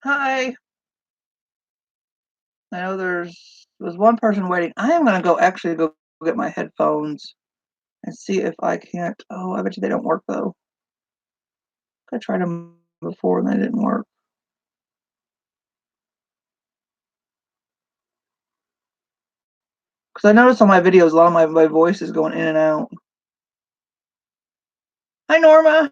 Hi. I know was one person waiting. I am gonna go actually go get my headphones and see if I can't. Oh, I bet you they don't work though. I tried them before and they didn't work. Because I noticed on my videos a lot of my voice is going in and out. Hi Norma.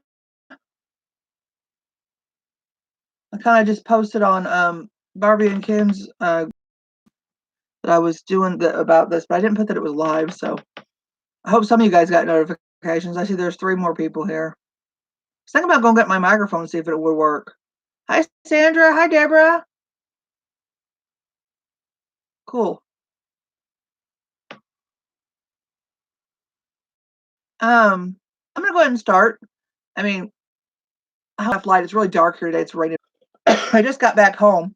I kind of just posted on Barbie and Kim's that I was doing about this, but I didn't put that it was live. So I hope some of you guys got notifications. I see there's 3 more people here. I was thinking about going get my microphone and see if it would work. Hi Sandra. Hi Deborah. Cool. I'm gonna go ahead and start. I mean, I have light. It's really dark here today. It's raining. I just got back home.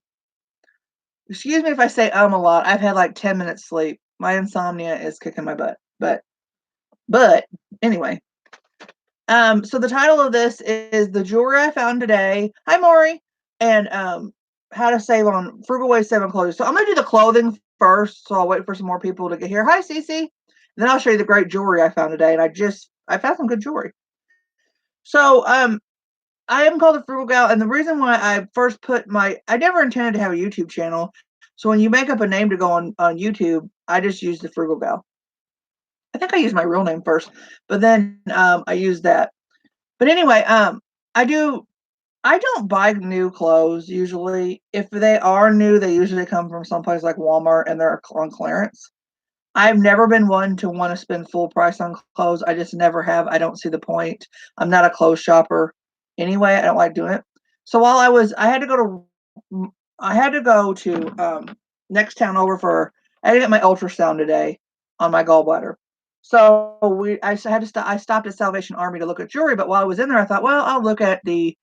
Excuse me if I say a lot. I've had like 10 minutes sleep. My insomnia is kicking my butt. But anyway. So the title of this is The Jewelry I Found Today. Hi Maury. And how to save on frugal ways to save on clothing. So I'm gonna do the clothing first. So I'll wait for some more people to get here. Hi Cece. Then I'll show you the great jewelry I found today. And I found some good jewelry. So I am called a frugal gal, and the reason why I first put I never intended to have a YouTube channel. So when you make up a name to go on YouTube, I just use the frugal gal. I think I used my real name first, but then I used that. But anyway, I don't buy new clothes usually. If they are new, they usually come from someplace like Walmart and they're on clearance. I've never been one to want to spend full price on clothes. I just never have. I don't see the point. I'm not a clothes shopper anyway. I don't like doing it. So while I had to go to next town over I had to get my ultrasound today on my gallbladder. So I stopped at Salvation Army to look at jewelry. But while I was in there, I thought, well, I'll look at the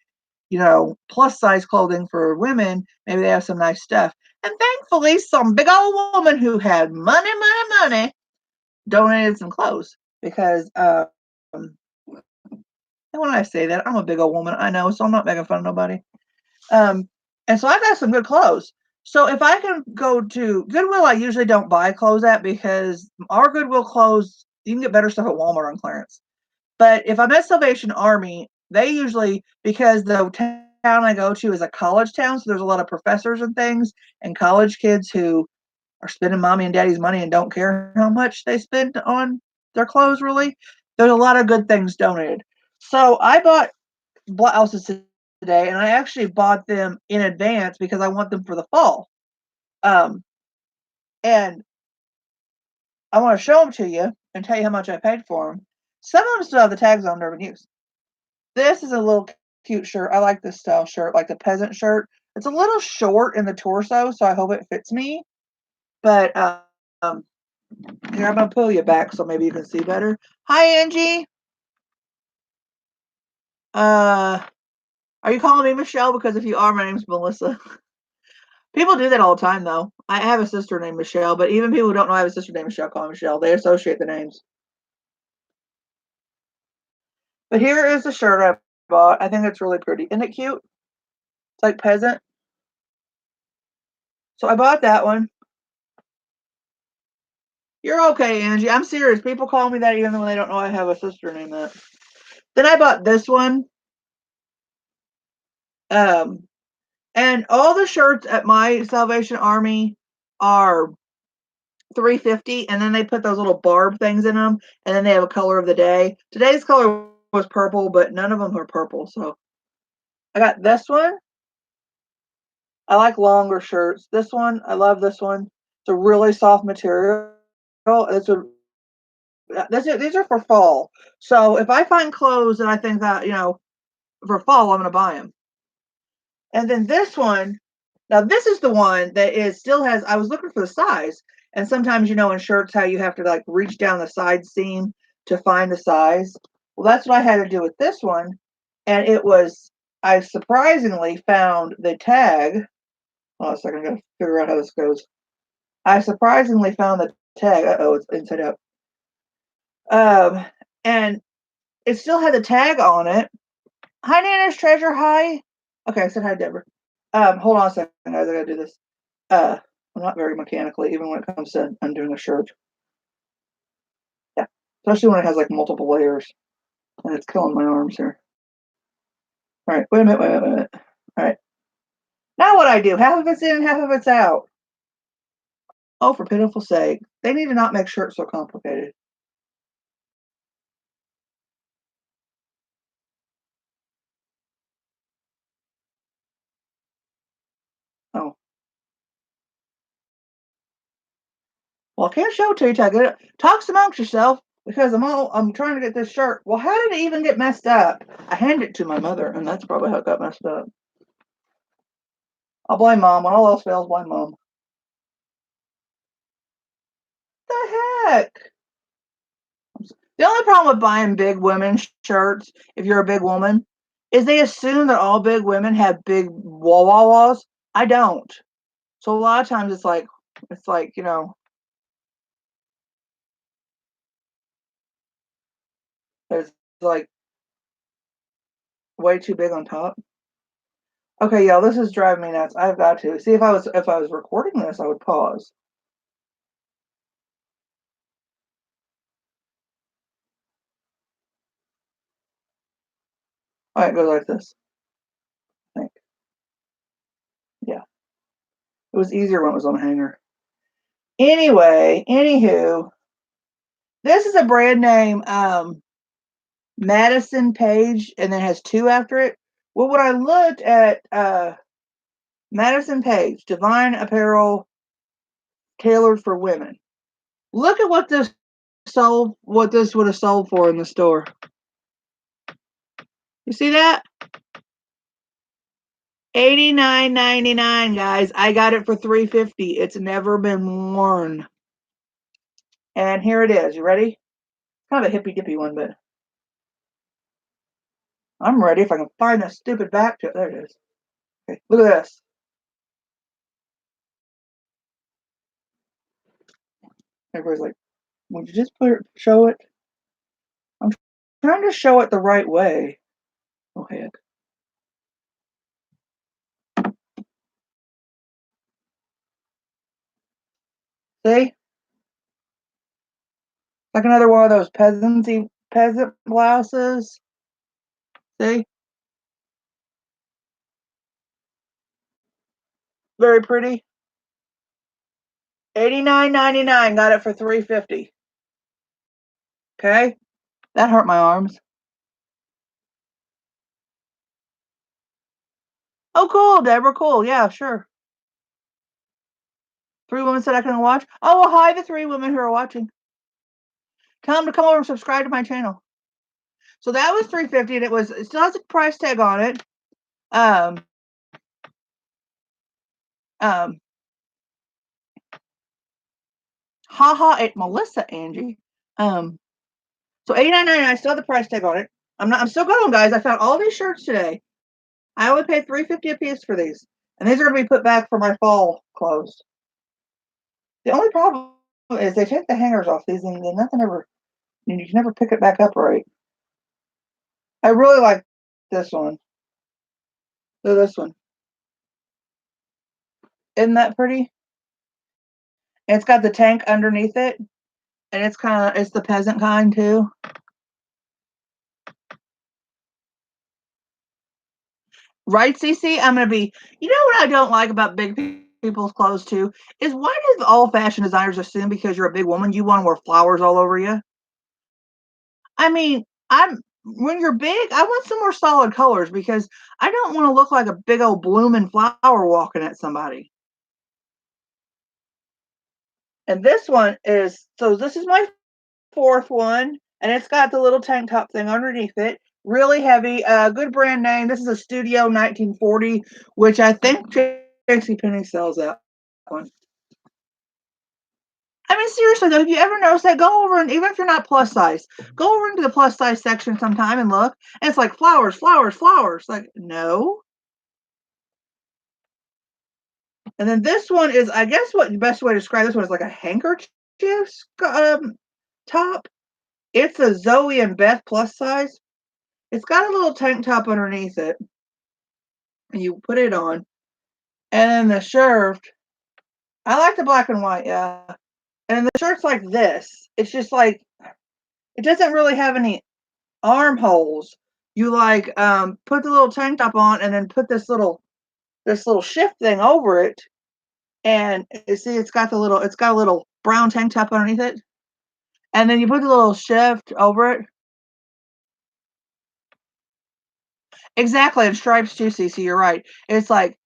plus size clothing for women. Maybe they have some nice stuff. And thankfully, some big old woman who had money, money, money donated some clothes because and when I say that, I'm a big old woman. I know, so I'm not making fun of nobody. Um, and so I got some good clothes. So if I can go to Goodwill, I usually don't buy clothes at because our Goodwill clothes, you can get better stuff at Walmart on clearance. But if I'm at Salvation Army, they usually, because the town I go to is a college town, so there's a lot of professors and things and college kids who are spending mommy and daddy's money and don't care how much they spend on their clothes, really. There's a lot of good things donated. So I bought blouses today, and I actually bought them in advance because I want them for the fall. Um, and I want to show them to you and tell you how much I paid for them. Some of them still have the tags on, never used. This is a little cute shirt. I like this style shirt, like the peasant shirt. It's a little short in the torso, so I hope it fits me. But here, I'm gonna pull you back so maybe you can see better. Hi, Angie. Uh, are you calling me Michelle? Because if you are, my name's Melissa. People do that all the time, though. I have a sister named Michelle, but even people who don't know I have a sister named Michelle call me Michelle. They associate the names. But here is the shirt I bought. I think it's really pretty. Isn't it cute? It's like peasant. So I bought that one. You're okay, Angie. I'm serious. People call me that even when they don't know I have a sister named that. Then I bought this one. Um, and all the shirts at my Salvation Army are $3.50, and then they put those little barb things in them, and then they have a color of the day. Today's color was purple, but none of them are purple. So I got this one. I like longer shirts. This one, I love this one. It's a really soft material. It's a these are for fall. So if I find clothes and I think that for fall, I'm going to buy them. And then this one, now this is the one that is still has. I was looking for the size, and sometimes in shirts how you have to like reach down the side seam to find the size. Well, that's what I had to do with this one, and it was. I surprisingly found the tag. Hold on a second, I gotta figure out how this goes. I surprisingly found the tag. Oh, it's inside out. Um, and it still had the tag on it. Hi, Nana's Treasure. Hi. Okay, I said hi, Deborah. Hold on a second, guys. I gotta do this. I'm not very mechanically, even when it comes to undoing a shirt. Yeah, especially when it has like multiple layers, and it's killing my arms here. All right, wait a minute, wait a minute, wait a minute. All right, now what I do? Half of it's in, half of it's out. Oh, for pitiful sake, they need to not make shirts so complicated. Oh, well, I can't show it to you till I get it. Talks amongst yourself because I'm trying to get this shirt. Well, how did it even get messed up? I handed it to my mother, and that's probably how it got messed up. I'll blame mom. When all else fails, blame mom. What the heck? The only problem with buying big women shirts, if you're a big woman, is they assume that all big women have big wah-wah-wahs. I don't. So a lot of times it's like, it's like way too big on top. Okay, y'all, this is driving me nuts. I've got to see if I was recording this, I would pause. All right, it goes like this. I think. Yeah, it was easier when it was on a hanger. Anyway, anywho, this is a brand name, Madison Page, and then has two after it. Well, when I looked at Madison Page, Divine Apparel tailored for women, look at what this would have sold for in the store. You see that? $89.99, guys. I got it for $3.50. It's never been worn. And here it is. You ready? Kind of a hippy dippy one, but I'm ready if I can find that stupid back to it. There it is. Okay, look at this. Everybody's like, would you just show it? I'm trying to show it the right way. Oh, heck. See? Like another one of those peasant blouses. See? Very pretty. $89.99. Got it for $3.50. Okay? That hurt my arms. Oh, cool, Deborah. Cool. Yeah, sure. Three women said I couldn't watch. Oh, well, hi, the three women who are watching. Tell them to come over and subscribe to my channel. So that was $3.50, and it still has a price tag on it. Um, um, haha, it Melissa Angie. So $89.99. I still have the price tag on it. I'm still going, guys. I found all these shirts today. I only paid $3.50 a piece for these, and these are going to be put back for my fall clothes. The only problem is they take the hangers off these, and then nothing ever. You can never pick it back up right. I really like this one. So this one, isn't that pretty? And it's got the tank underneath it, and it's the peasant kind too. Right, Cece? I'm gonna be. You know what I don't like about big people's clothes too is why do all fashion designers assume because you're a big woman you want to wear flowers all over you? I mean, I'm when you're big, I want some more solid colors because I don't want to look like a big old blooming flower walking at somebody. And this one is so this is my fourth one, and it's got the little tank top thing underneath it. Really heavy, good brand name. This is a Studio 1940, which I think JCPenney sells that one. I mean, seriously though, if you ever notice that, go over and even if you're not plus size, go over into the plus size section sometime and look. And it's like flowers, flowers, flowers. Like, no. And then this one is, I guess, what the best way to describe this one is like a handkerchief top. It's a Zoe and Beth plus size. It's got a little tank top underneath it. And you put it on. And then the shirt, I like the black and white, yeah. And the shirt's like this. It's just like it doesn't really have any armholes. You like put the little tank top on and then put this little shift thing over it. And see, it's got a little brown tank top underneath it. And then you put the little shift over it. Exactly, and stripes too, Cece, you're right. It's like,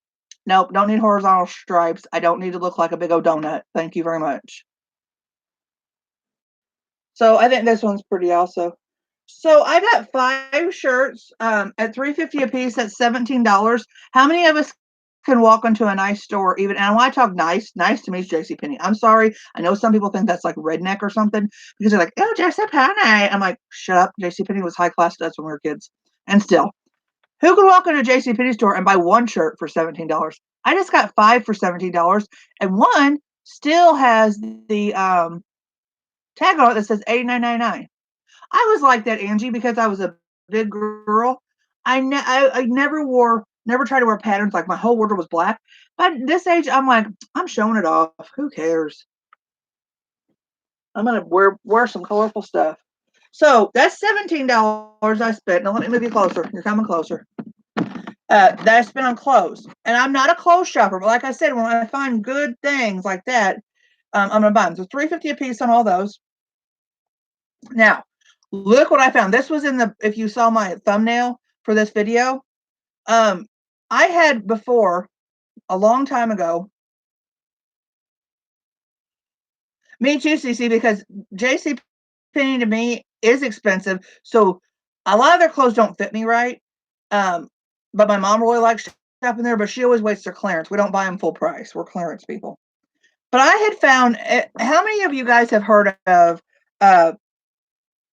nope, don't need horizontal stripes. I don't need to look like a big old donut. Thank you very much. So I think this one's pretty also. So I got 5 shirts at $3.50 a piece. That's $17. How many of us can walk into a nice store even? And when I talk nice, nice to me is JCPenney. I'm sorry. I know some people think that's like redneck or something because they're like, oh, JCPenney. I'm like, shut up. JCPenney was high class to us when we were kids. And still, who can walk into a JCPenney store and buy one shirt for $17? I just got 5 for $17, and one still has the tag on it that says $89.99. I was like that, Angie, because I was a big girl. I never tried to wear patterns. Like my whole wardrobe was black. But at this age, I'm like, I'm showing it off. Who cares? I'm gonna wear some colorful stuff. So that's $17 I spent. Now let me move you closer. You're coming closer. That I spent on clothes, and I'm not a clothes shopper. But like I said, when I find good things like that, I'm gonna buy them. So $3.50 a piece on all those. Now, look what I found. This was in the, if you saw my thumbnail for this video, um, I had before a long time ago. Me too, CC, because JC Penney to me is expensive. So a lot of their clothes don't fit me right. Um, but my mom really likes shopping there, but she always waits their clearance. We don't buy them full price. We're clearance people. But I had found, how many of you guys have heard of uh,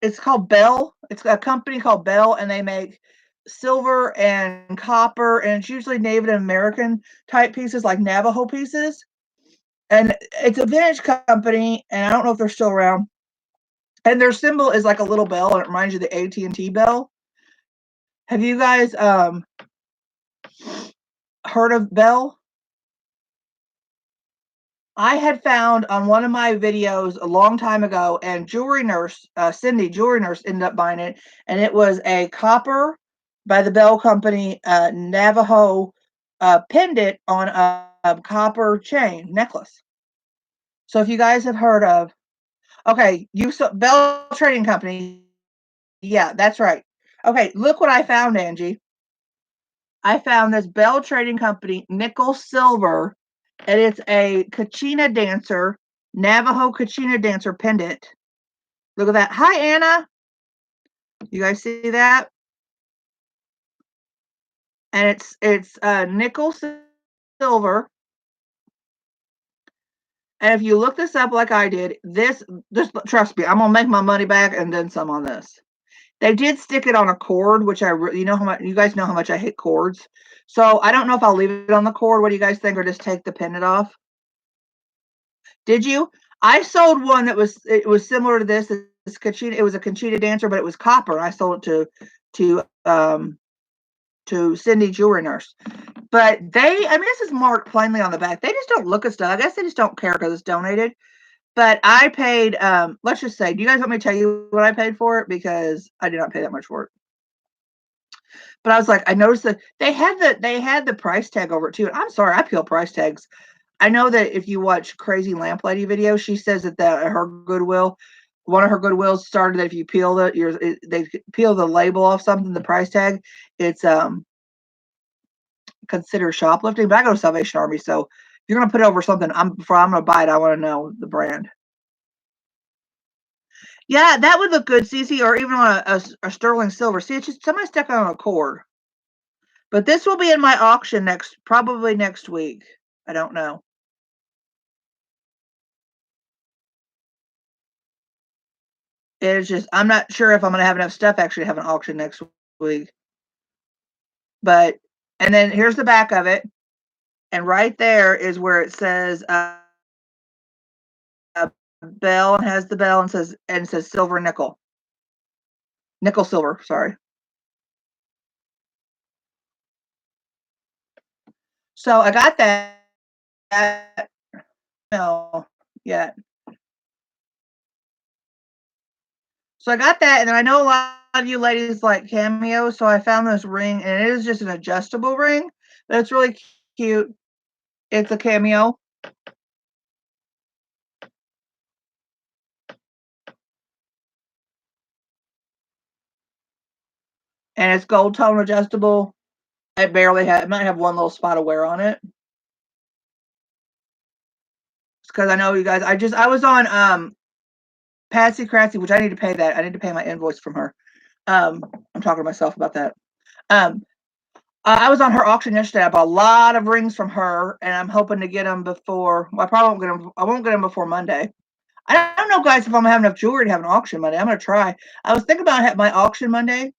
it's called Bell. It's a company called Bell, and they make silver and copper, and it's usually Native American type pieces, like Navajo pieces. And it's a vintage company, and I don't know if they're still around. And their symbol is like a little bell, and it reminds you of the AT&T bell. Have you guys heard of Bell? I had found on one of my videos a long time ago, and Jewelry Nurse, Cindy, Jewelry Nurse, ended up buying it, and it was a copper by the Bell Company Navajo pendant on a copper chain necklace. So if you guys have heard of, okay, you saw Bell Trading Company, yeah, that's right. Okay, look what I found, Angie. I found this Bell Trading Company nickel silver, and it's a Kachina dancer, Navajo Kachina dancer pendant. Look at that. Hi, Anna. You guys see that? And it's nickel silver. And if you look this up like I did, this just trust me, I'm gonna make my money back and then some on this. They did stick it on a cord, which you know how much, you guys know how much I hate cords. So I don't know if I'll leave it on the cord. What do you guys think, or just take the pendant off? Did you? I sold one that was similar to this. It's Conchita. It was a Conchita dancer, but it was copper. I sold it to Cindy Jewelry Nurse. But I mean, this is marked plainly on the back. They just don't look at stuff. I guess they just don't care because it's donated. But I paid, let's just say, do you guys want me to tell you what I paid for it? Because I did not pay that much for it. But I was like, I noticed that they had the price tag over it too. And I'm sorry, I peel price tags. I know that if you watch Crazy Lamp Lady videos, she says that her Goodwill, one of her Goodwills started that if you peel they peel the label off something, the price tag, it's considered shoplifting. But I go to Salvation Army, so if you're gonna put it over something, before I'm gonna buy it, I want to know the brand. Yeah, that would look good, Cece, or even on a sterling silver. See, it's just somebody stuck it on a cord. But this will be in my auction probably next week. I don't know. It's just I'm not sure if I'm gonna have enough stuff actually to have an auction next week. But and then here's the back of it, and right there is where it says bell, and has the bell, and says silver nickel silver. Sorry. So I got that. No, yet. So I got that, and then I know a lot of you ladies like Cameo, so I found this ring, and it is just an adjustable ring, but it's really cute. It's a Cameo. And it's gold tone adjustable. It might have one little spot of wear on it. Because I know you guys, I was on Patsy Cratsy, which I need to pay that. I need to pay my invoice from her. I'm talking to myself about that. Um, I was on her auction yesterday. I bought a lot of rings from her, and I'm hoping to get them before. Well, I probably won't get them. I won't get them before Monday. I don't know, guys, if I'm gonna have enough jewelry to have an auction Monday. I'm gonna try. I was thinking about having my auction Monday.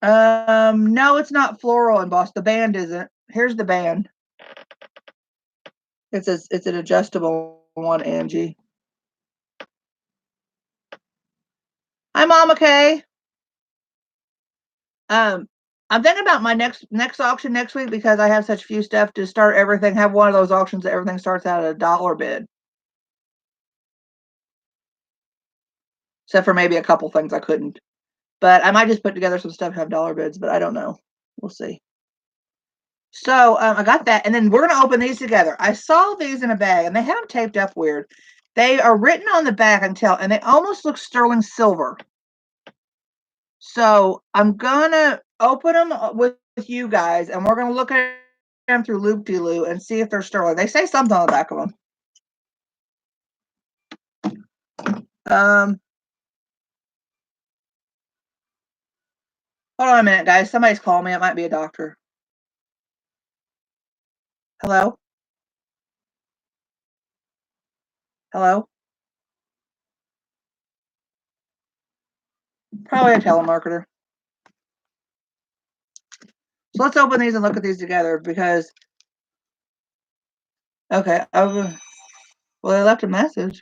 No, it's not floral embossed. The band isn't. Here's the band. It's an adjustable one, Angie. Hi, Mama Kay. I'm thinking about my next auction next week because I have such few stuff to start everything. Have one of those auctions that everything starts out at $1 bid, except for maybe a couple things I couldn't. But I might just put together some stuff to have dollar bids, but I don't know. We'll see. So I got that, and then we're gonna open these together. I saw these in a bag, and they have them taped up weird. They are written on the back and they almost look sterling silver. So I'm gonna open them with you guys, and we're gonna look at them through loop-de-loo and see if they're sterling. They say something on the back of them. Hold on a minute, guys. Somebody's calling me. It might be a doctor. Hello? Hello? Probably a telemarketer. So let's open these and look at these together because, okay, well, they left a message.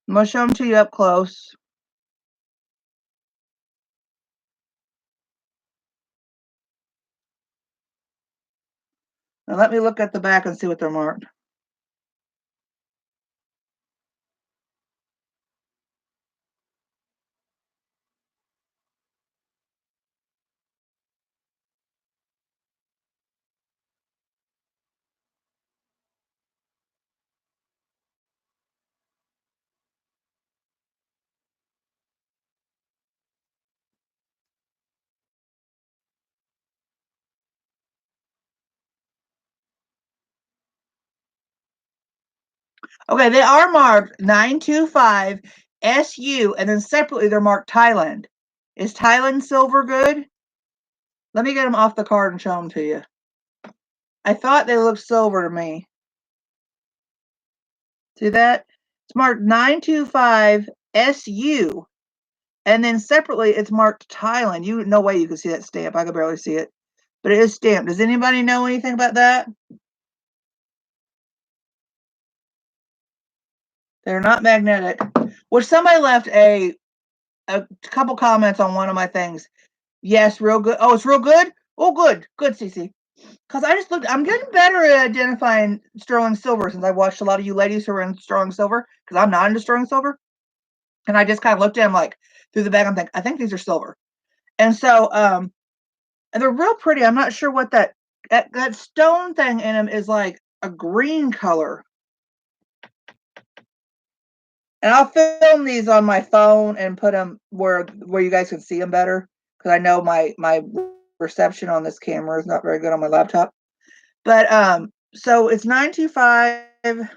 I'm going to show them to you up close. Now let me look at the back and see what they're marked. Okay, they are marked 925 SU, and then separately they're marked Thailand. Is Thailand silver good? Let me get them off the card and show them to you. I thought they looked silver to me. See that? It's marked 925 SU, and then separately it's marked Thailand. No way you can see that stamp. I could barely see it, but it is stamped. Does anybody know anything about that? They're not magnetic. Which somebody left a couple comments on one of my things. Yes, real good. Oh, it's real good? Oh, good. Good, Cece. Because I just looked, I'm getting better at identifying sterling silver since I watched a lot of you ladies who are in sterling silver, because I'm not into sterling silver. And I just kind of looked at them like through the bag. I'm thinking, I think these are silver. And so, and they're real pretty. I'm not sure what that stone thing in them is, like a green color. And I'll film these on my phone and put them where you guys can see them better, because I know my reception on this camera is not very good on my laptop. But so it's 925.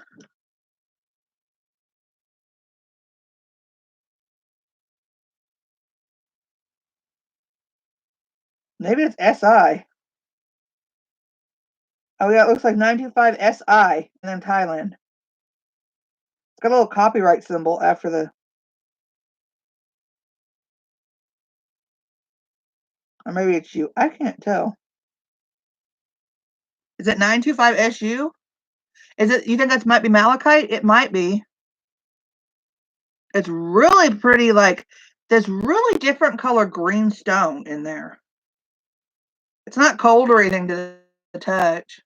Maybe it's SI. Oh yeah, it looks like 925 SI, and then Thailand. It's got a little copyright symbol after the, or maybe it's U. I can't tell. Is it 925 SU? Is it? You think that might be malachite? It might be. It's really pretty. Like, there's really different color green stone in there. It's not cold or anything to the touch.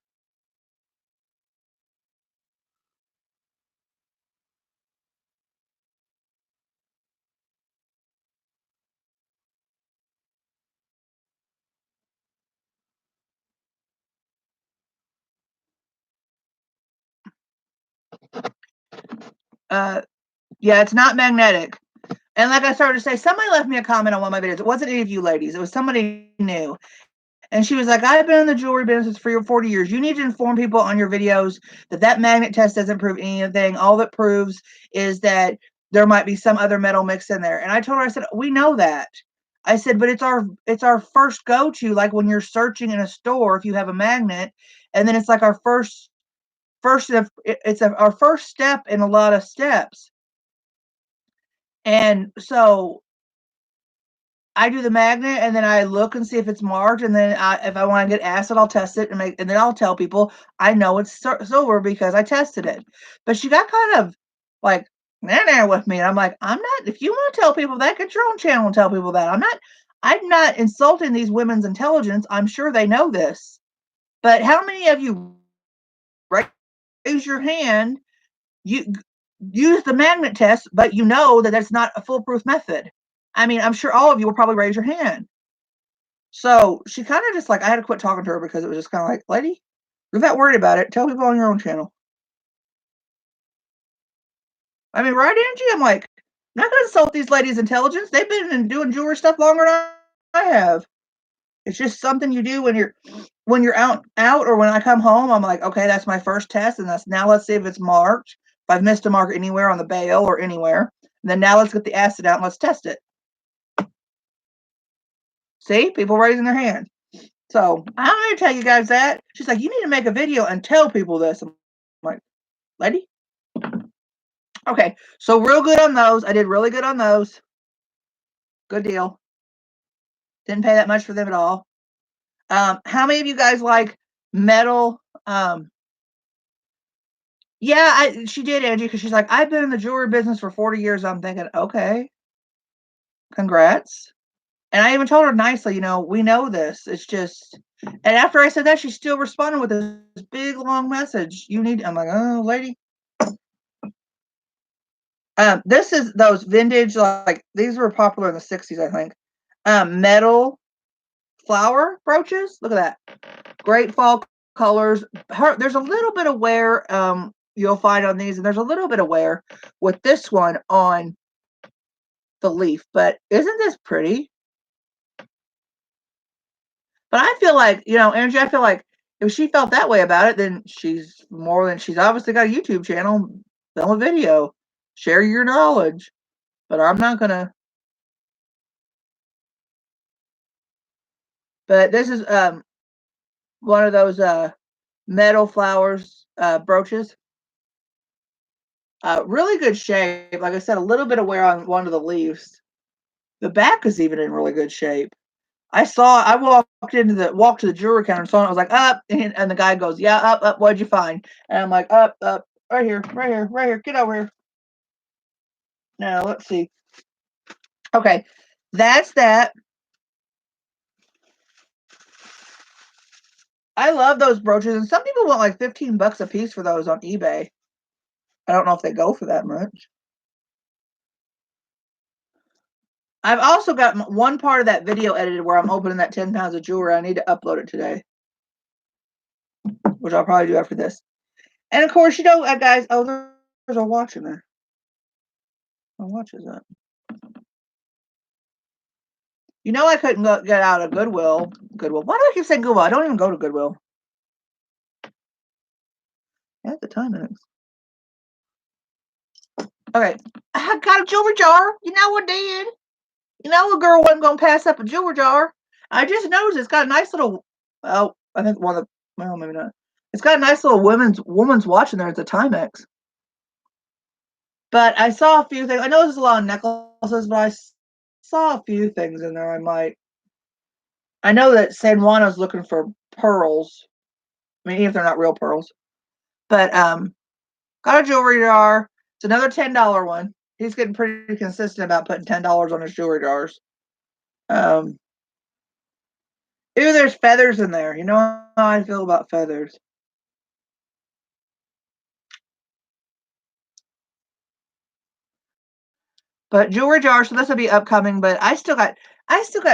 Uh, yeah, it's not magnetic. And like I started to say, somebody left me a comment on one of my videos. It wasn't any of you ladies. It was somebody new. And she was like, I've been in the jewelry business for 40 years. You need to inform people on your videos that that magnet test doesn't prove anything. All that proves is that there might be some other metal mix in there. And I told her, I said, we know that. I said, but it's our first go-to, like when you're searching in a store, if you have a magnet, and then it's like our our first step in a lot of steps. And so I do the magnet, and then I look and see if it's marked, and then if I want to get acid, I'll test it and then I'll tell people I know it's silver because I tested it. But she got kind of like nah with me, and I'm like, I'm not. If you want to tell people that, get your own channel and tell people that. I'm not insulting these women's intelligence. I'm sure they know this. But how many of you raise your hand? You use the magnet test, but you know that that's not a foolproof method. I mean, I'm sure all of you will probably raise your hand. So she kind of just like, I had to quit talking to her because it was just kind of like, lady, you're that worried about it. Tell people on your own channel. I mean, right, Angie? I'm like, I'm not going to insult these ladies' intelligence. They've been doing jewelry stuff longer than I have. It's just something you do when you're out, or when I come home. I'm like, okay, that's my first test, and that's now let's see if it's marked. If I've missed a mark anywhere on the bail or anywhere, and then now let's get the acid out and let's test it. See, people raising their hand. So I'm going to tell you guys that. She's like, you need to make a video and tell people this. I'm like, lady. Okay, so real good on those. I did really good on those. Good deal. Didn't pay that much for them at all. How many of you guys like metal? Yeah, she did, Angie, because she's like, I've been in the jewelry business for 40 years. I'm thinking, okay, congrats. And I even told her nicely, we know this. It's just, and after I said that, she still responded with this big long message. I'm like, oh, lady. This is those vintage, like these were popular in the 60s, I think. Metal flower brooches. Look at that. Great fall colors. There's a little bit of wear you'll find on these, and there's a little bit of wear with this one on the leaf. But isn't this pretty? But I feel like, Angie, I feel like if she felt that way about it, then she's obviously got a YouTube channel, film a video, share your knowledge. But I'm not gonna. But this is one of those metal flowers brooches. Really good shape. Like I said, a little bit of wear on one of the leaves. The back is even in really good shape. I walked to the jewelry counter and saw it. I was like, up, and the guy goes, yeah, up. What'd you find? And I'm like, up, right here, get over here. Now let's see. Okay, that's that. I love those brooches, and some people want like $15 a piece for those on eBay. I don't know if they go for that much. I've also got one part of that video edited where I'm opening that 10 pounds of jewelry. I need to upload it today, which I'll probably do after this. And of course, guys, there's a watch in there. What watch is that? I couldn't get out of Goodwill. Goodwill. Why do I keep saying Goodwill? I don't even go to Goodwill. At the time, okay. I got a jewelry jar. You know what I did? A girl wasn't going to pass up a jewelry jar. I just noticed it's got a nice little, well, I think well, maybe not. It's got a nice little woman's watch in there. It's a Timex. But I saw a few things. I know there's a lot of necklaces, but I saw a few things in there I know that San Juano's looking for pearls. I mean, even if they're not real pearls. But got a jewelry jar. It's another $10 one. He's getting pretty consistent about putting $10 on his jewelry jars. Ew, there's feathers in there. You know how I feel about feathers. But jewelry jar, so this will be upcoming, but I still got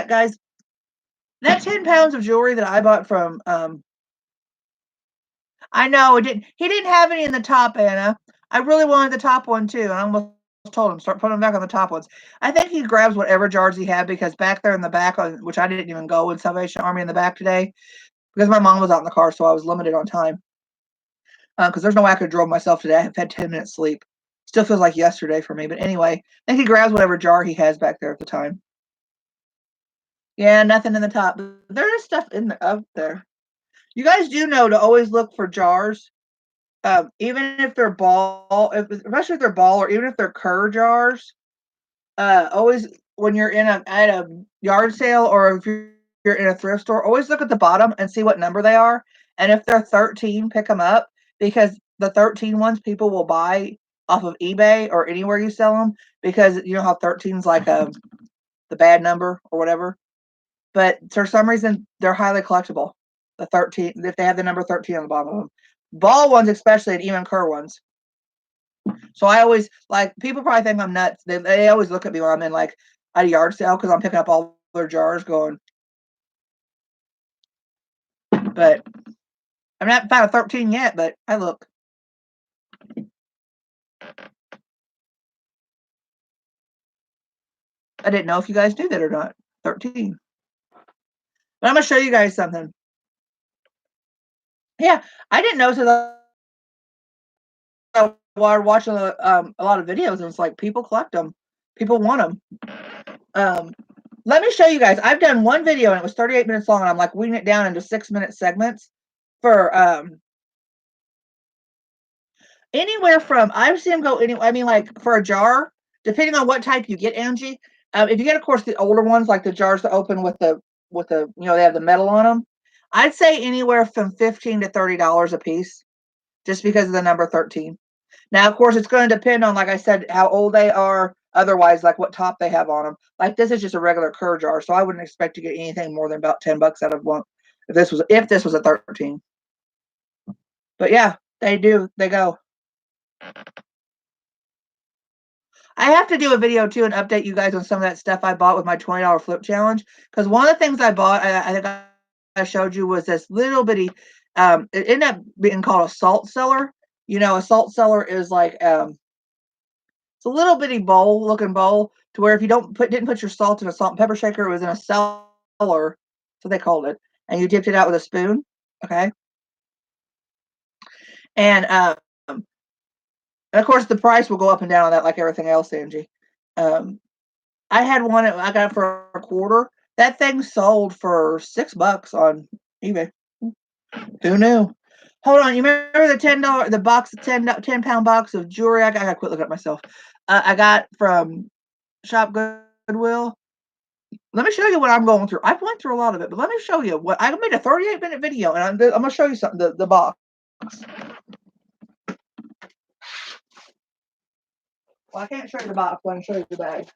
guys, that 10 pounds of jewelry that I bought from I know he didn't have any in the top, Anna. I really wanted the top one too, and I almost told him start putting them back on the top ones. I think he grabs whatever jars he had because back there in the back, which I didn't even go with Salvation Army in the back today because my mom was out in the car, so I was limited on time. Because there's no way I could have drove myself today. I've had 10 minutes sleep. Still feels like yesterday for me, but anyway, I think he grabs whatever jar he has back there at the time. Yeah, nothing in the top. There is stuff in the up there. You guys do know to always look for jars, even if they're especially if they're ball or even if they're cur jars. Always when you're at a yard sale or if you're in a thrift store, always look at the bottom and see what number they are. And if they're 13, pick them up because the 13 ones people will buy off of eBay or anywhere you sell them because you know how 13 is like the bad number or whatever. But for some reason, they're highly collectible. The 13, if they have the number 13 on the bottom of them. Ball ones, especially, and even cur ones. So I always, like, people probably think I'm nuts. They always look at me when I'm in, like, at a yard sale because I'm picking up all their jars going. But I'm not found a 13 yet, but I look. I didn't know if you guys do that or not. 13. But I'm going to show you guys something. Yeah, I didn't know until I was watching a lot of videos, and it's like people collect them. People want them. Let me show you guys. I've done one video, and it was 38 minutes long, and I'm like weeding it down into 6-minute segments for anywhere from I've seen them go anywhere. I mean, like for a jar, depending on what type you get, Angie. If you get, of course, the older ones, like the jars that open with the they have the metal on them. I'd say anywhere from $15 to $30 a piece, just because of the number 13. Now, of course, it's going to depend on, like I said, how old they are. Otherwise, like what top they have on them. Like this is just a regular cur jar, so I wouldn't expect to get anything more than about $10 out of one if this was a 13. But yeah, they do. They go. I have to do a video too and update you guys on some of that stuff I bought with my $20 flip challenge. Because one of the things I bought, I think I showed you, was this little bitty. It ended up being called a salt cellar. You know, a salt cellar is like it's a little bitty bowl, looking bowl, to where if you didn't put your salt in a salt and pepper shaker, it was in a cellar, so they called it, and you dipped it out with a spoon. Okay, and of course the price will go up and down on that like everything else, Angie. Um, I had one. I got it for a quarter. That thing sold for $6 on eBay. Who knew? Hold on. You remember the $10, the box, 10-pound box of jewelry? I gotta quit looking at myself. I got from Shop Goodwill. Let me show you what I'm going through. I've went through a lot of it, but let me show you what I made a 38-minute video, and I'm going to show you something. The box. Well, I can't show you the box, but I can show you the bag.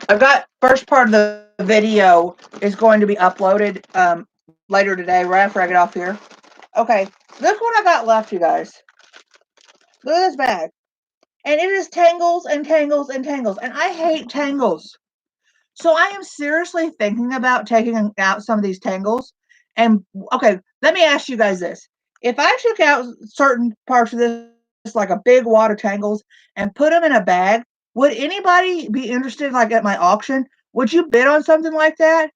I've got first part of the video is going to be uploaded later today, right after I get off here. Okay, look what I got left, you guys. Look at this bag. And it is tangles and tangles and tangles. And I hate tangles. So I am seriously thinking about taking out some of these tangles. And okay, let me ask you guys this. If I took out certain parts of this, like a big wad of tangles, and put them in a bag, would anybody be interested, like at my auction? Would you bid on something like that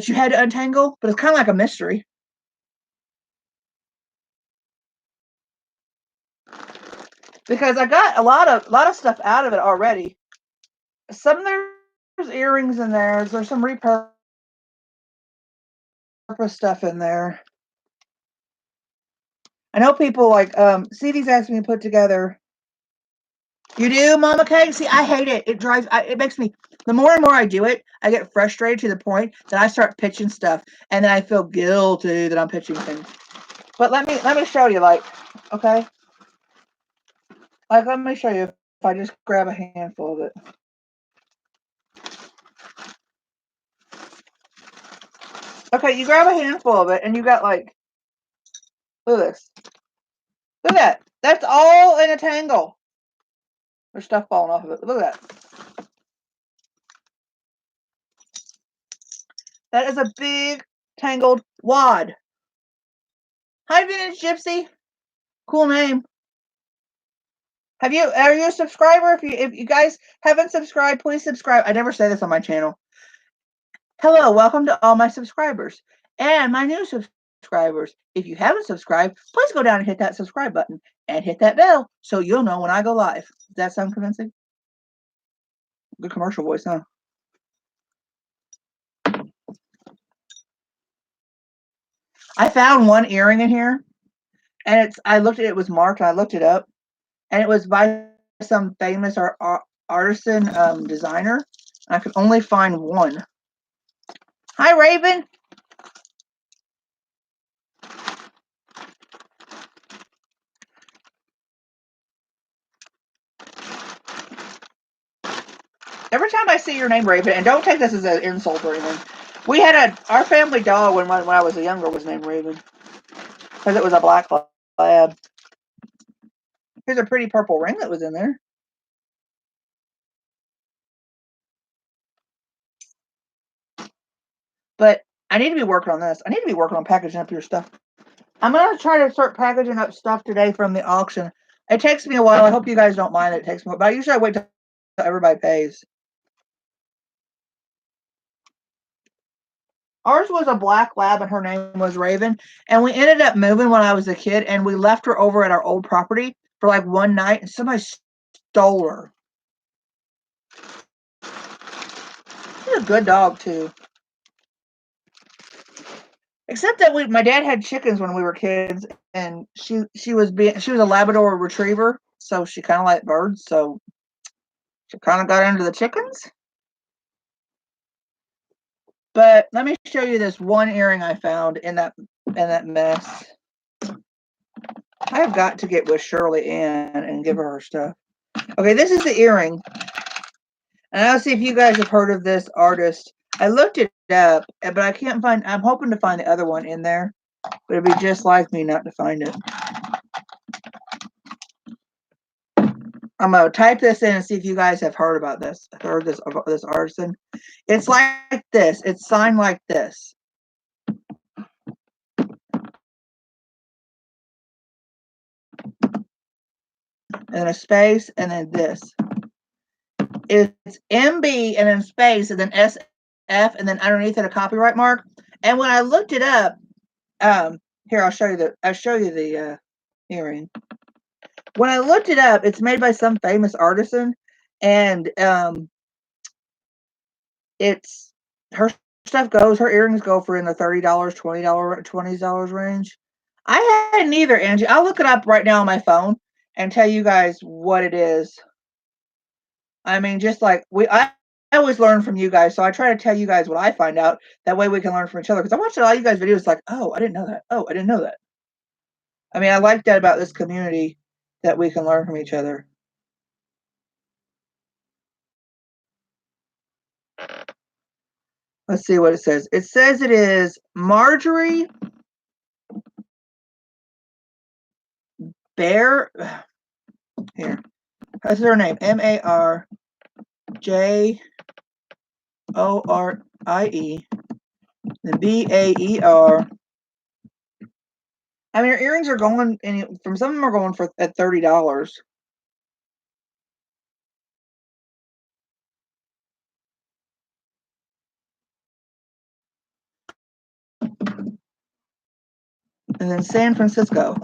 you had to untangle? But it's kind of like a mystery. Because I got a lot of stuff out of it already. Some of there's earrings in there. There's some repurposed stuff in there. I know people like CD's asked me to put together. You do, Mama K? See, I hate it. It makes me, the more and more I do it, I get frustrated to the point that I start pitching stuff, and then I feel guilty that I'm pitching things. But let me show you, like, okay? Like, let me show you if I just grab a handful of it. Okay, you grab a handful of it and you got like, look at this. Look at that. That's all in a tangle. There's stuff falling off of it. Look at that. That is a big tangled wad. Hi, Vintage Gypsy. Cool name. Are you a subscriber? If you guys haven't subscribed, please subscribe. I never say this on my channel. Hello, welcome to all my subscribers and my new subscribers. If you haven't subscribed, please go down and hit that subscribe button and hit that bell so you'll know when I go live. Does that sound convincing? Good commercial voice, huh? I found one earring in here, and I looked at it, it was marked, and I looked it up, and it was by some famous artisan designer. I could only find one. Hi, Raven. Every time I see your name, Raven, and don't take this as an insult or anything, we had our family dog when I was younger was named Raven because it was a black lab. Here's a pretty purple ring that was in there. But I need to be working on this. I need to be working on packaging up your stuff. I'm going to try to start packaging up stuff today from the auction. It takes me a while. I hope you guys don't mind it takes me, but I usually wait till everybody pays. Ours was a black lab and her name was Raven. And we ended up moving when I was a kid and we left her over at our old property for like one night and somebody stole her. She's a good dog too. Except that my dad had chickens when we were kids and she was a Labrador retriever, so she kind of liked birds, so she kind of got into the chickens. But let me show you this one earring I found in that mess. I have got to get with Shirley Ann and give her stuff. Okay, this is the earring. And I'll see if you guys have heard of this artist. I looked it up, but I can't find. I'm hoping to find the other one in there, but it'd be just like me not to find it. I'm gonna type this in and see if you guys have heard about this. Heard this about this artisan? It's like this. It's signed like this. And then a space, and then this. It's MB and then space, and then SF, and then underneath it a copyright mark. And when I looked it up, here I'll show you the earring. When I looked it up, it's made by some famous artisan, and it's her stuff goes. Her earrings go for in the $30, $20 range. I had neither, Angie. I'll look it up right now on my phone and tell you guys what it is. I mean, just like I always learn from you guys, so I try to tell you guys what I find out. That way we can learn from each other. Because I watched a lot of you guys' videos, like, oh, I didn't know that. Oh, I didn't know that. I mean, I like that about this community, that we can learn from each other. Let's see what it says. It says it is Marjorie Bear. Here, that's her name. MARJORIE. The BAER. I mean, her earrings are going, and from some of them are going for at $30. And then San Francisco.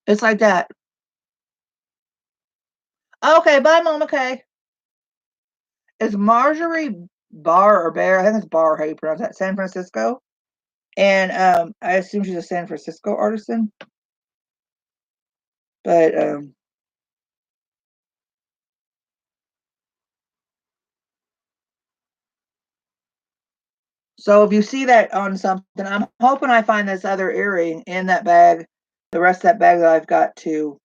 It's like that. Okay, bye, Mom. Okay. It's Marjorie Barr or Bear. I think it's Barr, how you pronounce that. San Francisco. And I assume she's a San Francisco artisan. But so if you see that on something, I'm hoping I find this other earring in that bag, the rest of that bag that I've got too.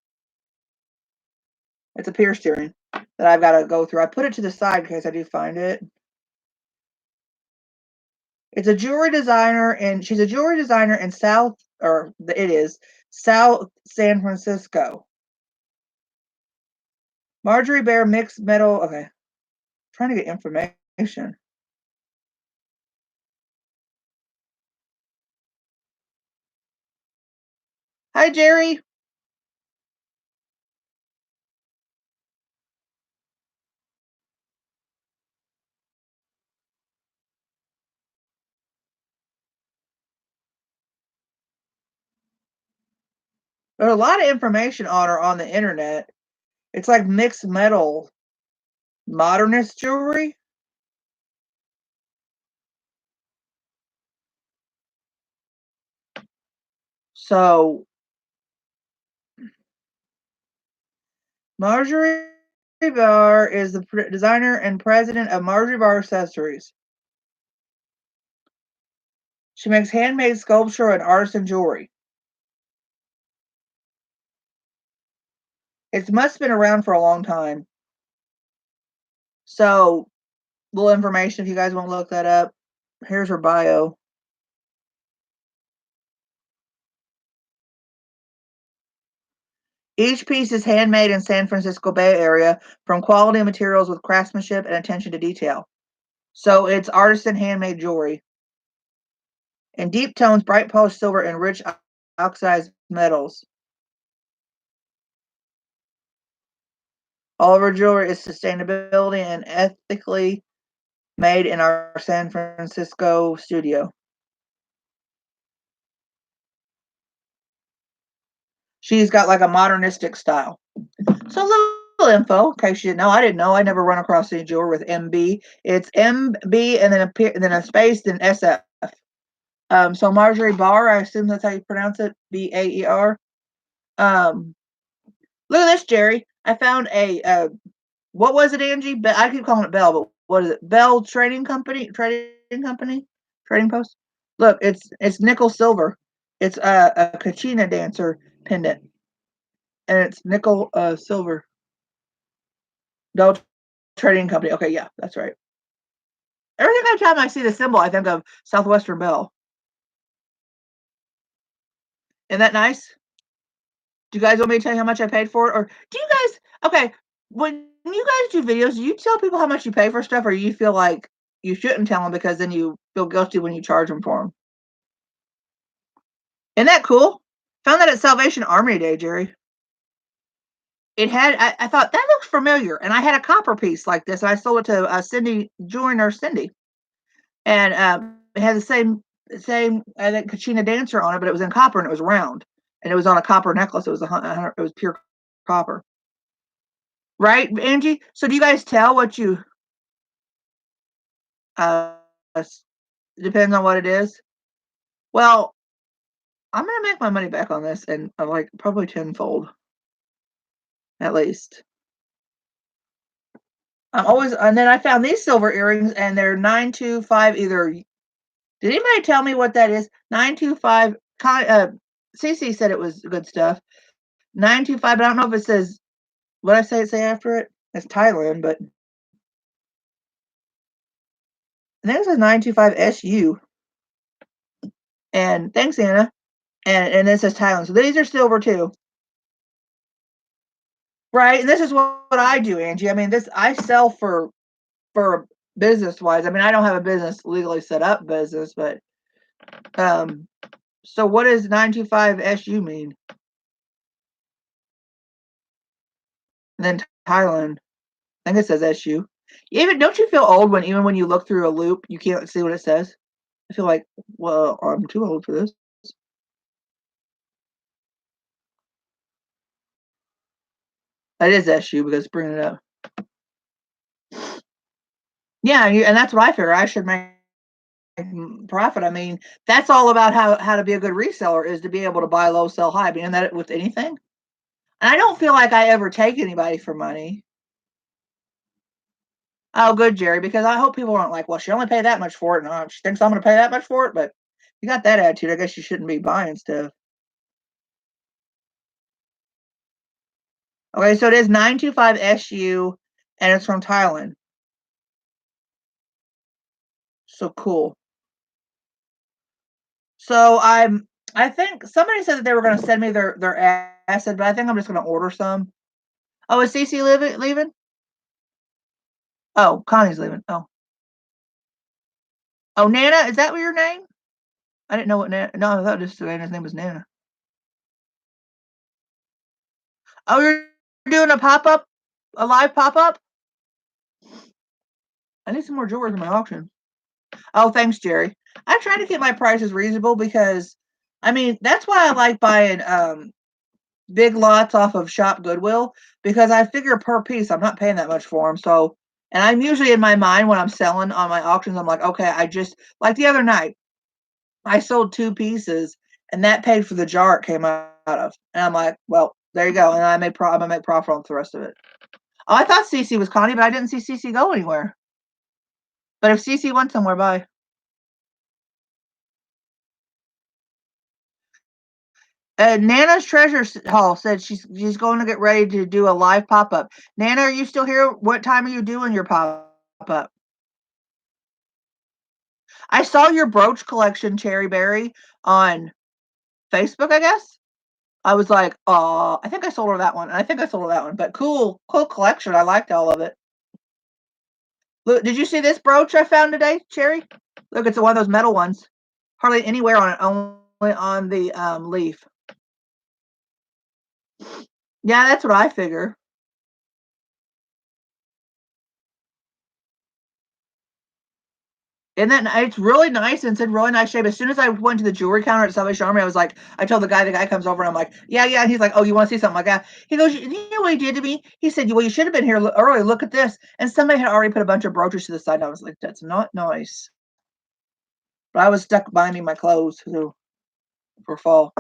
It's a pierced earring that that I've got to go through. I put it to the side in case I do find it. It's a jewelry designer, and she's a jewelry designer in South San Francisco. Marjorie Bear mixed metal. Okay, trying to get information. Hi, Jerry. There's a lot of information on her on the internet. It's like mixed metal modernist jewelry. So Marjorie Barr is the designer and president of Marjorie Barr Accessories. She makes handmade sculpture and artisan jewelry. It must have been around for a long time. So, little information if you guys want to look that up. Here's her bio. Each piece is handmade in San Francisco Bay Area from quality materials with craftsmanship and attention to detail. So it's artisan handmade jewelry. In deep tones, bright polished silver, and rich oxidized metals. All of our jewelry is sustainability and ethically made in our San Francisco studio. She's got like a modernistic style. So a little info, in case you didn't know. I didn't know. I never run across any jewelry with MB. It's MB and then a space, then SF. So Marjorie Barr, I assume that's how you pronounce it, Baer. Look at this, Jerry. I found a what was it, Angie? I keep calling it Bell, but what is it? Bell Trading Company? Trading Post? Look, it's nickel silver. It's a Kachina dancer pendant, and it's nickel silver. Bell Trading Company. Okay, yeah, that's right. Every time I see the symbol, I think of Southwestern Bell. Isn't that nice? Do you guys want me to tell you how much I paid for it? Or do you guys, okay, when you guys do videos, do you tell people how much you pay for stuff, or you feel like you shouldn't tell them because then you feel guilty when you charge them for them? Isn't that cool? Found that at Salvation Army Day, Jerry. It had, I thought that looks familiar, and I had a copper piece like this, and I sold it to Cindy, jewelry nurse Cindy, and it had the same I think Kachina dancer on it, but it was in copper and it was round, and it was on a copper necklace. It was it was pure copper, right, Angie? So do you guys tell what you? Uh, depends on what it is. Well, I'm gonna make my money back on this, and like probably tenfold at least. I'm always, and then I found these silver earrings, and they're 925. Either did anybody tell me what that is? 925. CC said it was good stuff. 925, but I don't know if it says what I say after it. It's Thailand, but I think it says 925 SU. And thanks, Anna. And it says Thailand. So these are silver too. Right. And this is what I do, Angie. I mean, this I sell for business wise. I mean, I don't have a business legally set up business, but um so what does 925 SU mean? And then Thailand. I think it says SU. Even don't you feel old when even when you look through a loop, you can't see what it says? I feel like, well, I'm too old for this. That is SU because it's bringing it up. Yeah, and that's what I figure. I should make profit. I mean, that's all about how to be a good reseller is to be able to buy low, sell high. Being that with anything, and I don't feel like I ever take anybody for money. Oh, good, Jerry, because I hope people aren't like, well, she only paid that much for it, and she thinks I'm going to pay that much for it. But you got that attitude, I guess you shouldn't be buying stuff. Okay, so it is 925 SU, and it's from Thailand. So cool. So I think somebody said that they were going to send me their acid, but I think I'm just going to order some. Oh, is Cece leaving? Oh, Connie's leaving. Oh, Nana, is that what your name? I didn't know what Nana. No, I thought just Nana's name was Nana. Oh, you're doing a pop up, a live pop up. I need some more jewelry for my auction. Oh, thanks, Jerry. I try to keep my prices reasonable because, I mean, that's why I like buying big lots off of Shop Goodwill because I figure per piece I'm not paying that much for them. So, and I'm usually in my mind when I'm selling on my auctions, I'm like, okay, I just like the other night I sold 2 pieces and that paid for the jar it came out of, and I'm like, well, there you go, and I'm gonna make profit on the rest of it. Oh, I thought Cece was Connie, but I didn't see Cece go anywhere. But if Cece went somewhere, bye. Nana's Treasure Hall said she's going to get ready to do a live pop up. Nana, are you still here? What time are you doing your pop up? I saw your brooch collection, Cherry Berry, on Facebook. I guess I was like, oh, I think I sold her that one. I think I sold her that one. But cool collection. I liked all of it. Look, did you see this brooch I found today, Cherry? Look, it's one of those metal ones. Hardly anywhere on it, only on the leaf. Yeah, that's what I figure. And then it's really nice and it's in really nice shape. As soon as I went to the jewelry counter at Salvation Army, I was like, I told the guy comes over and I'm like, yeah. And he's like, oh, you want to see something like that? He goes, you know what he did to me? He said, well, you should have been here early. Look at this. And somebody had already put a bunch of brooches to the side. And I was like, that's not nice. But I was stuck binding my clothes for fall.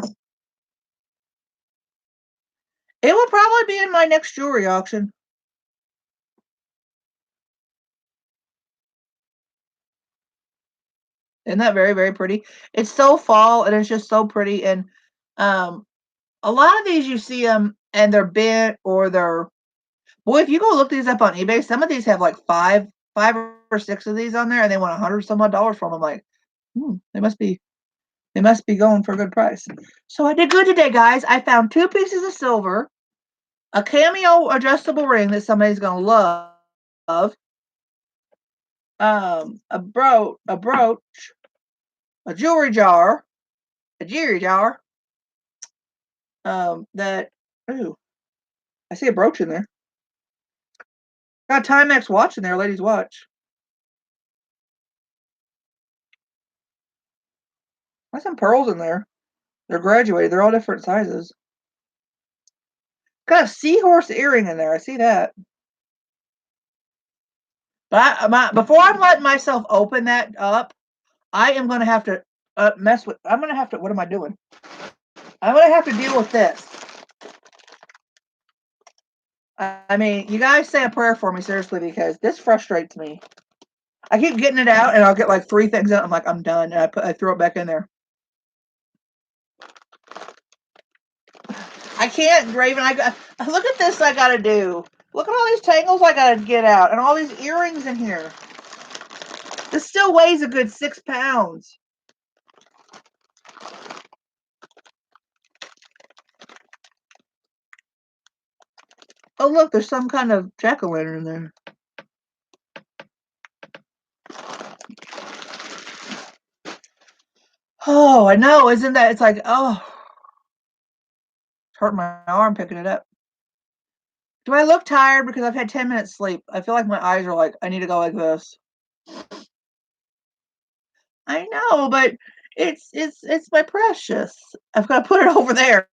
It will probably be in my next jewelry auction. Isn't that very, very pretty? It's so fall and it's just so pretty. And um, a lot of these you see them and they're bent or they're boy. If you go look these up on eBay, some of these have like five or six of these on there, and they want $100 some odd dollars from them. Like, they must be going for a good price. So I did good today, guys. I found 2 pieces of silver, a cameo adjustable ring that somebody's gonna love, a brooch, a jewelry jar, that ooh, I see a brooch in there. Got a Timex watch in there, ladies' watch. Got some pearls in there. They're graduated. They're all different sizes. Got a seahorse earring in there. I see that. But before I'm letting myself open that up, I am going to have to mess with. I'm going to have to. What am I doing? I'm going to have to deal with this. I mean, you guys say a prayer for me, seriously, because this frustrates me. I keep getting it out, and I'll get like 3 things out. I'm like, I'm done, and I throw it back in there. I can't, Raven. Look at this. I got to do. Look at all these tangles I got to get out, and all these earrings in here. This still weighs a good 6 pounds. Oh, look, there's some kind of jack-o'-lantern in there. Oh, I know. Isn't that? It's like, oh, it's hurting my arm picking it up. Do I look tired because I've had 10 minutes sleep? I feel like my eyes are like, I need to go like this. I know, but it's my precious. I've got to put it over there.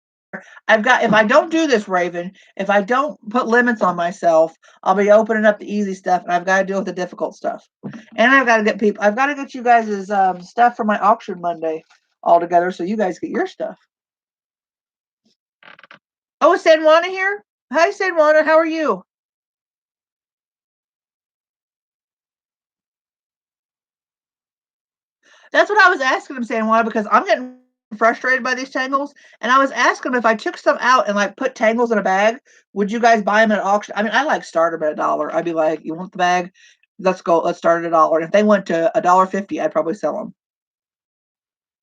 I've got if I don't do this, Raven, if I don't put limits on myself, I'll be opening up the easy stuff, and I've got to deal with the difficult stuff. And I've got to get people. I've got to get you guys' stuff for my auction Monday all together, so you guys get your stuff. Oh, is San Juana here? Hi, San Juana. How are you? That's what I was asking him, San Juana, because I'm getting frustrated by these tangles, and I was asking them if I took some out and like put tangles in a bag, would you guys buy them at auction? I mean, I like start them at $1. I'd be like, you want the bag? Let's go. Let's start at $1. And if they went to $1.50, I'd probably sell them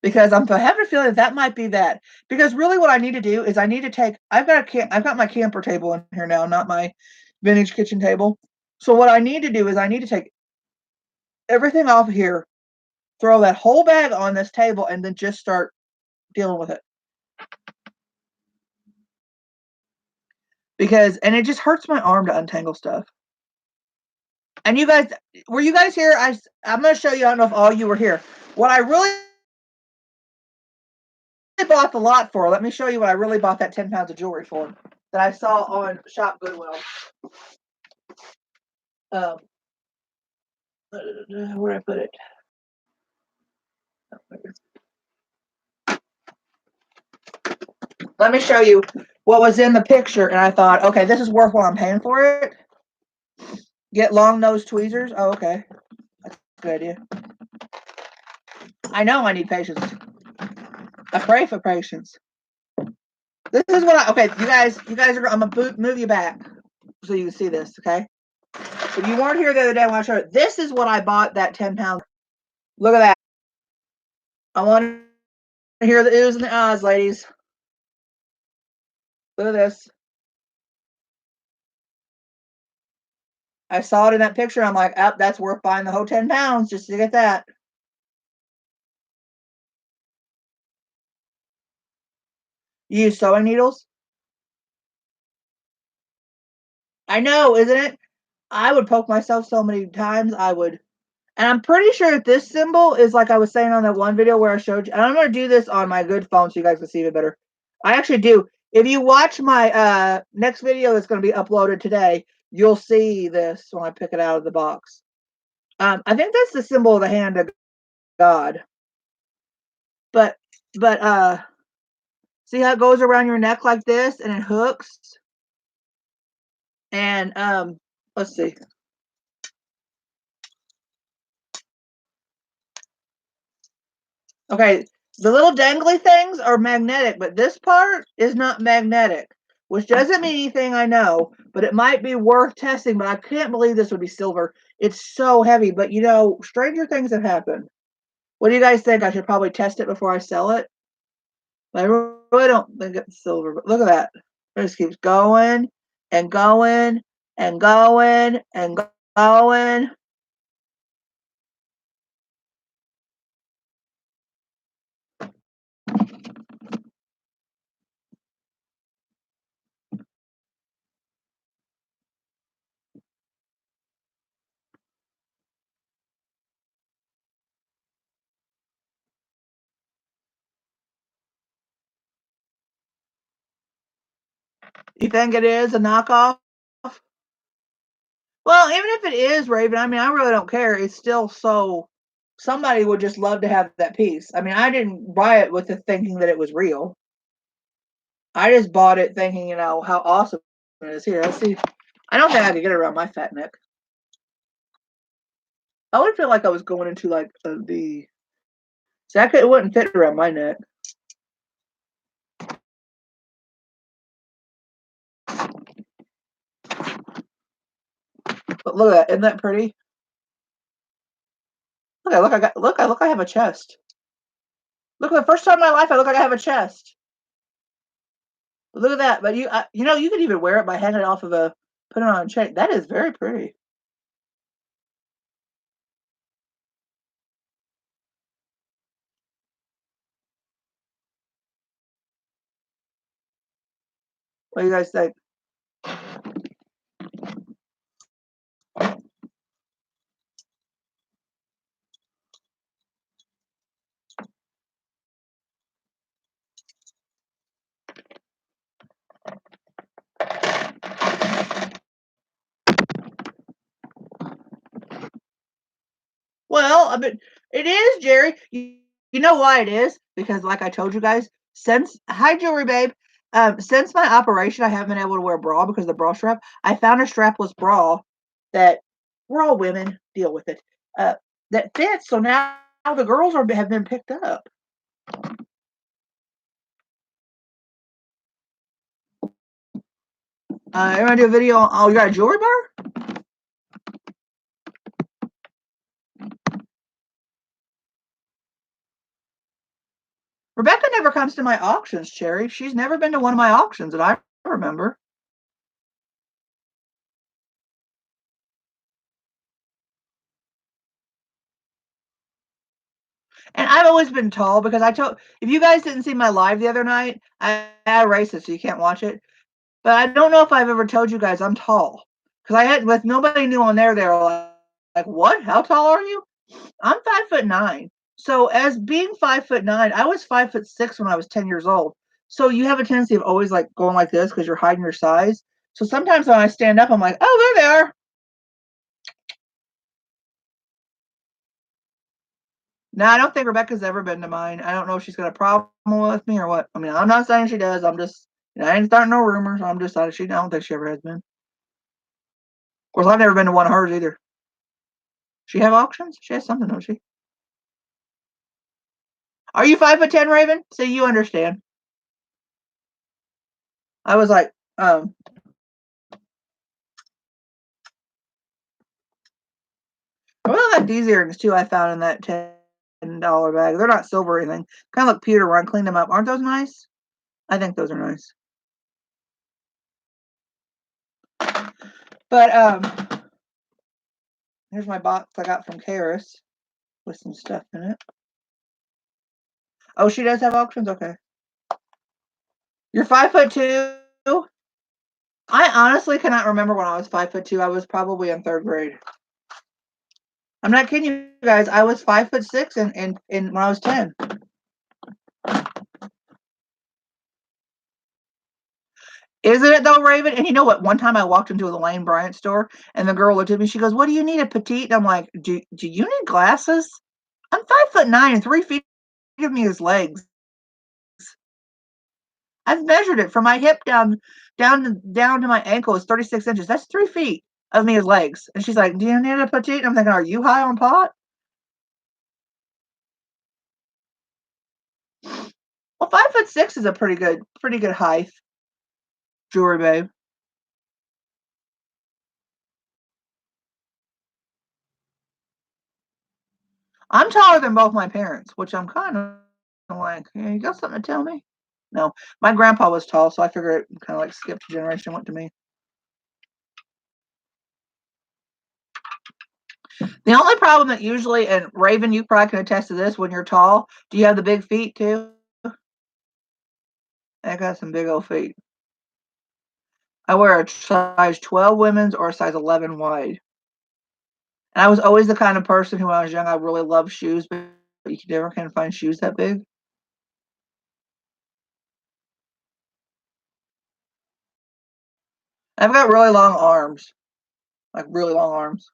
because I'm having a feeling that might be that. Because really, what I need to do is I need to take. I've got my camper table in here now, not my vintage kitchen table. So what I need to do is I need to take everything off of here, throw that whole bag on this table, and then just start dealing with it. Because and it just hurts my arm to untangle stuff. And you guys, were you guys here? I'm going to show you. I don't know if all you were here. What I really bought the lot for. Let me show you what I really bought that 10 pounds of jewelry for that I saw on Shop Goodwill. Where did I put it? Let me show you what was in the picture, and I thought, okay, this is worth what I'm paying for it. Get long nose tweezers. Oh, okay, that's a good idea. I know I need patience. I pray for patience. This is what okay, you guys are. I'm gonna move you back so you can see this. Okay. If you weren't here the other day when I showed it, this is what I bought that 10 pounds. Look at that. I want to hear the oohs and the ahs, ladies. Look at this. I saw it in that picture. I'm like, oh, that's worth buying the whole 10 pounds just to get that. You use sewing needles? I know, isn't it? I would poke myself so many times. I would. And I'm pretty sure that this symbol is like I was saying on that one video where I showed you. And I'm going to do this on my good phone so you guys can see it better. I actually do. If you watch my next video that's going to be uploaded today, you'll see this when I pick it out of the box. I think that's the symbol of the hand of God. But see how it goes around your neck like this and it hooks? And let's see. Okay, the little dangly things are magnetic, but this part is not magnetic, which doesn't mean anything, I know, but it might be worth testing, but I can't believe this would be silver. It's so heavy, but you know, stranger things have happened. What do you guys think? I should probably test it before I sell it? I really don't think it's silver, but look at that. It just keeps going and going and going and going. You think it is a knockoff? Well, even if it is Raven, I mean, I really don't care. It's still so somebody would just love to have that piece. I mean, I didn't buy it with the thinking that it was real. I just bought it thinking, you know, how awesome it is. Here, let's see. I don't think I could get it around my fat neck. I would feel like I was going into like the. See, it wouldn't fit around my neck. But look at that. Isn't that pretty? Look, I have a chest. Look, the first time in my life, I look like I have a chest. Look at that. But you know, you could even wear it by hanging it off of put it on a chain. That is very pretty. What do you guys think? Well, I mean, it is, Jerry. You know why it is? Because, like I told you guys, since hi, jewelry babe. Since my operation, I haven't been able to wear a bra because of the bra strap. I found a strapless bra that we're all women, deal with it. That fits. So now the girls have been picked up. You want to do a video on, oh, you got a jewelry bar? Rebecca never comes to my auctions, Cherry. She's never been to one of my auctions that I remember. And I've always been tall because if you guys didn't see my live the other night, I erased it so you can't watch it. But I don't know if I've ever told you guys I'm tall. Because with nobody knew on there, they were like, what? How tall are you? I'm 5'9". So as being 5'9", I was 5'6" when I was 10 years old. So you have a tendency of always like going like this because you're hiding your size. So sometimes when I stand up, I'm like, oh, there they are. No, I don't think Rebecca's ever been to mine. I don't know if she's got a problem with me or what. I mean, I'm not saying she does. I'm just, I ain't starting no rumors. I'm just I don't think she ever has been. Of course, I've never been to one of hers either. She have auctions? She has something, don't she? Are you 5'10", Raven? See, you understand. I was like, I really like these earrings too. I found in that $10 bag. They're not silver or anything. Kind of look pewter when I cleaned them up. Aren't those nice? I think those are nice. But here's my box I got from Karis with some stuff in it. Oh, she does have auctions? Okay. You're 5'2"? I honestly cannot remember when I was 5'2". I was probably in 3rd grade. I'm not kidding you guys. I was 5'6" in when I was 10. Isn't it though, Raven? And you know what? One time I walked into the Lane Bryant store and the girl looked at me. She goes, "What do you need, a petite?" And I'm like, "Do you need glasses? I'm 5'9" and 3 feet of me is legs. I've measured it from my hip down to my ankle is 36 inches. That's 3 feet of me as legs." And she's like, "Do you need a petite?" And I'm thinking, "Are you high on pot?" Well, 5'6" is a pretty good height, jewelry babe. I'm taller than both my parents, which I'm kind of like, yeah, you got something to tell me? No, my grandpa was tall, so I figure it kind of like skipped a generation, went to me. The only problem that usually, and Raven, you probably can attest to this, when you're tall, do you have the big feet too? I got some big old feet. I wear a size 12 women's or a size 11 wide. And I was always the kind of person who, when I was young, I really loved shoes, but you never can find shoes that big. I've got really long arms, like really long arms.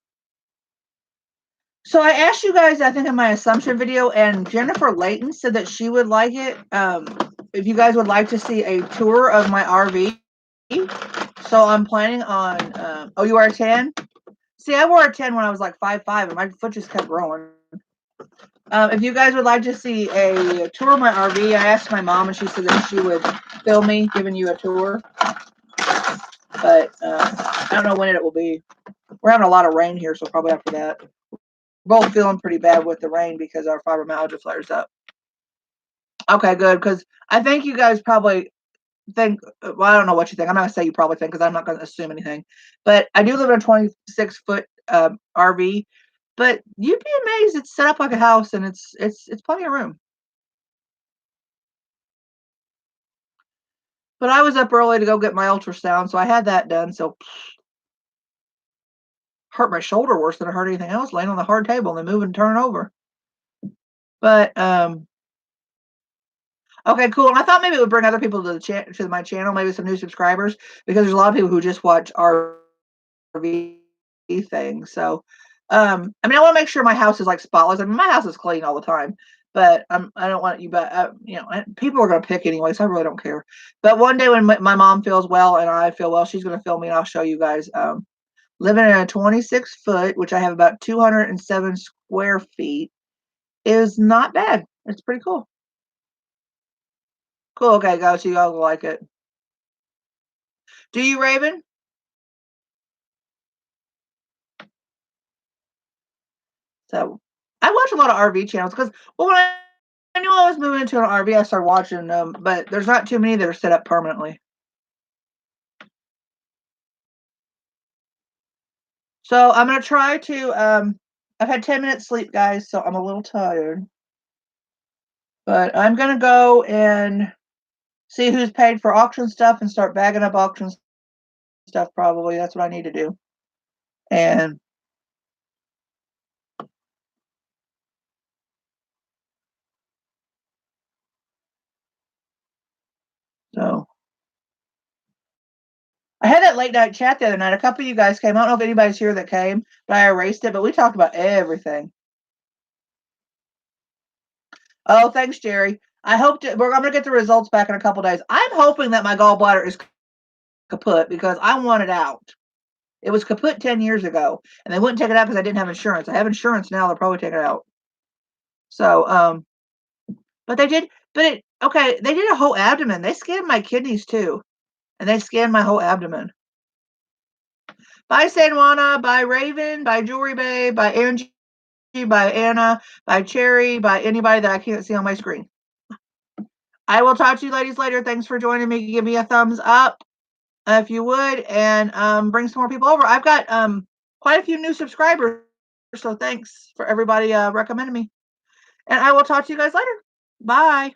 So I asked you guys, I think in my assumption video, and Jennifer Layton said that she would like it. If you guys would like to see a tour of my RV. So I'm planning on, oh, you are a 10? See, I wore a 10 when I was like 5'5", and my foot just kept growing. If you guys would like to see a tour of my RV, I asked my mom, and she said that she would film me giving you a tour. But I don't know when it will be. We're having a lot of rain here, so probably after that. We're both feeling pretty bad with the rain because our fibromyalgia flares up. Okay, good, because I think you guys probably think, well, I don't know what you think. I'm not gonna say you probably think because I'm not gonna assume anything. But I do live in a 26-foot RV. But you'd be amazed. It's set up like a house, and it's plenty of room. But I was up early to go get my ultrasound, so I had that done. So hurt my shoulder worse than I hurt anything else, laying on the hard table and then moving and turning over. But okay, cool. And I thought maybe it would bring other people to my channel, maybe some new subscribers, because there's a lot of people who just watch RV things. So I mean, I want to make sure my house is like spotless. I mean, my house is clean all the time, but I don't want you, but people are going to pick anyway, so I really don't care. But one day when my mom feels well and I feel well, she's going to film me and I'll show you guys. Living in a 26-foot, which I have about 207 square feet, is not bad. It's pretty cool. Cool. Okay, guys, you all like it. Do you, Raven? So I watch a lot of RV channels because, well, when I knew I was moving into an RV, I started watching them, but there's not too many that are set up permanently. So I'm gonna try to. I've had 10 minutes sleep, guys, so I'm a little tired. But I'm gonna go and see who's paid for auction stuff and start bagging up auction stuff. Probably that's what I need to do. And so I had that late night chat the other night. A couple of you guys came. I don't know if anybody's here that came, but I erased it. But we talked about everything. Oh, thanks, Jerry. I hope I'm going to get the results back in a couple days. I'm hoping that my gallbladder is kaput because I want it out. It was kaput 10 years ago, and they wouldn't take it out because I didn't have insurance. I have insurance now. They'll probably take it out. So, but they did. But okay. They did a whole abdomen. They scanned my kidneys too, and they scanned my whole abdomen. Bye, San Juana. Bye, Raven. Bye, Jewelry Bay. Bye, Angie. Bye, Anna. Bye, Cherry. Bye, anybody that I can't see on my screen. I will talk to you ladies later. Thanks for joining me. Give me a thumbs up if you would, and bring some more people over. I've got quite a few new subscribers, so thanks for everybody recommending me. And I will talk to you guys later. Bye.